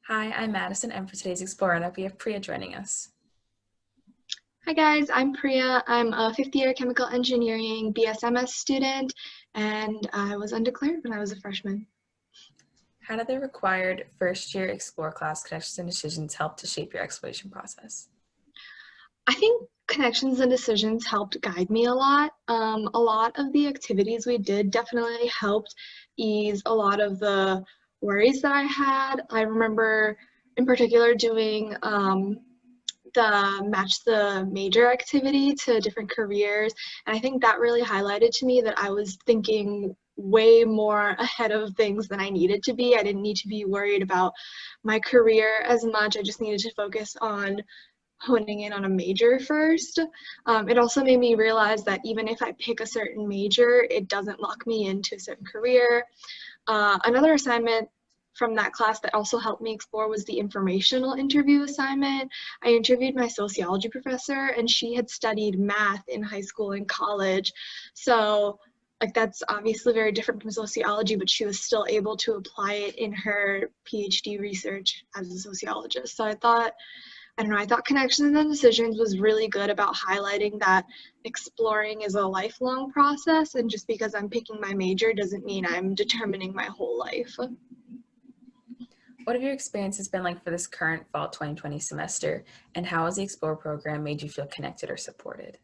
Hi, I'm Madison, and for today's Explore Roundup, we have Priya joining us. Hi guys, I'm Priya. I'm a fifth year chemical engineering BSMS student, and I was undeclared when I was a freshman. How did the required first-year Explore class connections and decisions help to shape your exploration process? I think connections and decisions helped guide me a lot. A lot of the activities we did definitely helped ease a lot of the worries that I had. I remember in particular doing the match the major activity to different careers. And I think that really highlighted to me that I was thinking way more ahead of things than I needed to be. I didn't need to be worried about my career as much. I just needed to focus on honing in on a major first. It also made me realize that even if I pick a certain major, it doesn't lock me into a certain career. Another assignment from that class that also helped me explore was the informational interview assignment. I interviewed my sociology professor, and she had studied math in high school and college. So like that's obviously very different from sociology, but she was still able to apply it in her PhD research as a sociologist. So I thought Connections and Decisions was really good about highlighting that exploring is a lifelong process, and just because I'm picking my major doesn't mean I'm determining my whole life. What have your experiences been like for this current fall 2020 semester, and how has the Explore program made you feel connected or supported?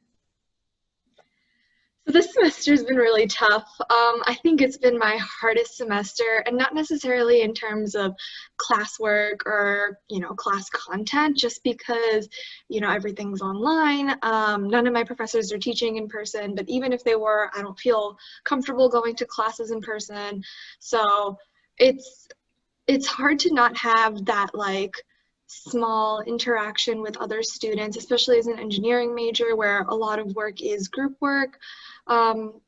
So this semester has been really tough. I think it's been my hardest semester, and not necessarily in terms of classwork or class content, just because everything's online. None of my professors are teaching in person, but even if they were, I don't feel comfortable going to classes in person. So it's it's hard to not have that like small interaction with other students, especially as an engineering major where a lot of work is group work. Um,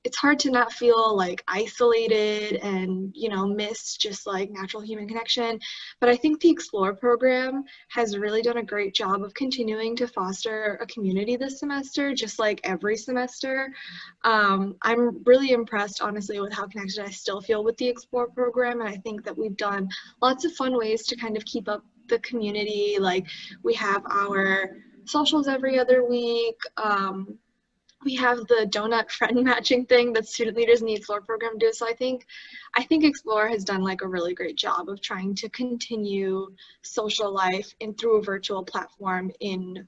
it's hard to not feel like isolated and miss just like natural human connection. But I think the Explore program has really done a great job of continuing to foster a community this semester, just like every semester. I'm really impressed, honestly, with how connected I still feel with the Explore program, and I think that we've done lots of fun ways to kind of keep up the community. Like we have our socials every other week. We have the donut friend matching thing that student leaders in the Explore program do. So I think Explore has done like a really great job of trying to continue social life in through a virtual platform in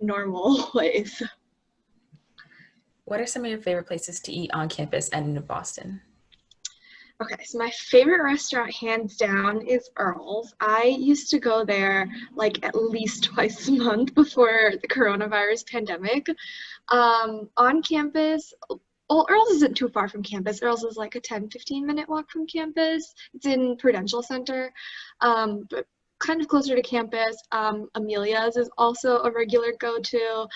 normal ways. What are some of your favorite places to eat on campus and in Boston? Okay, so my favorite restaurant, hands down, is Earl's. I used to go there like at least twice a month before the coronavirus pandemic. On campus, well, Earl's isn't too far from campus. Earl's is like a 10-15 minute walk from campus. It's in Prudential Center, but kind of closer to campus. Amelia's is also a regular go-to.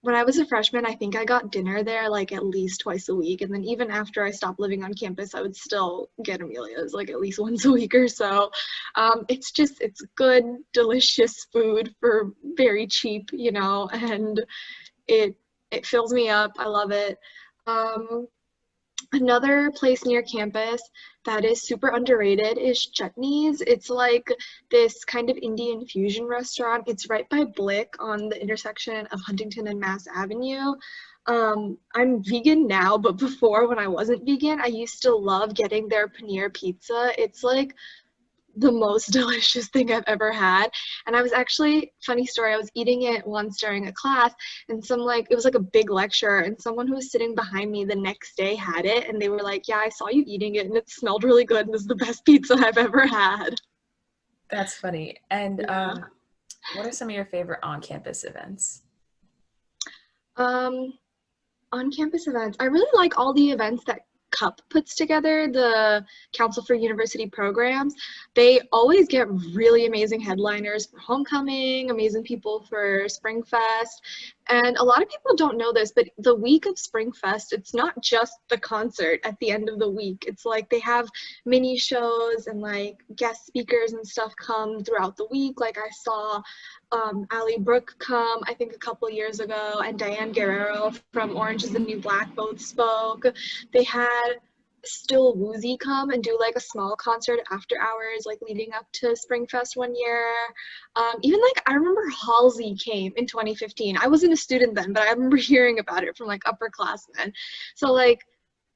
When I was a freshman, I think I got dinner there like at least twice a week. And then even after I stopped living on campus, I would still get Amelia's like at least once a week or so. It's good, delicious food for very cheap, and it it fills me up. I love it. Um, Another place near campus that is super underrated is Chutney's. It's like this kind of Indian fusion restaurant. It's right by Blick on the intersection of Huntington and Mass Avenue. I'm vegan now, but before when I wasn't vegan, I used to love getting their paneer pizza. It's like the most delicious thing I've ever had. And I was actually, funny story, I was eating it once during a class, and it was like a big lecture, and someone who was sitting behind me the next day had it, and they were like, yeah, I saw you eating it and it smelled really good and this is the best pizza I've ever had. That's funny. And Yeah. what are some of your favorite on-campus events? Um, on campus events, I really like all the events that CUP puts together, the Council for University Programs. They always get really amazing headliners for homecoming, amazing people for Springfest. And a lot of people don't know this, but the week of Springfest, it's not just the concert at the end of the week. It's like they have mini shows and like guest speakers and stuff come throughout the week. Like I saw Ali Brooke come, I think, a couple years ago, and Diane Guerrero from Orange is the New Black both spoke. They had Still Woozy come and do like a small concert after hours, like leading up to Springfest one year. Even like I remember Halsey came in 2015. I wasn't a student then, but I remember hearing about it from like upperclassmen. So like,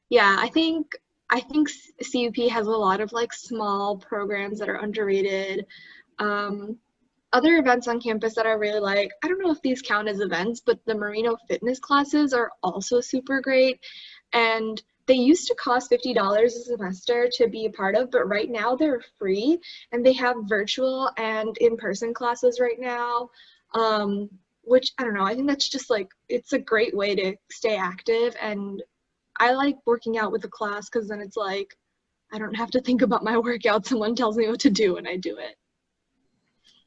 yeah, I think CUP has a lot of like small programs that are underrated. Um, Other events on campus that I really like, I don't know if these count as events, but the Marino fitness classes are also super great. And they used to cost $50 a semester to be a part of, but right now they're free and they have virtual and in-person classes right now. Which I don't know, I think that's just like, it's a great way to stay active. And I like working out with the class because then it's like, I don't have to think about my workout. Someone tells me what to do and I do it.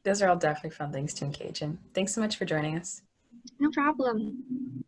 Those are all definitely fun things to engage in. Thanks so much for joining us. No problem.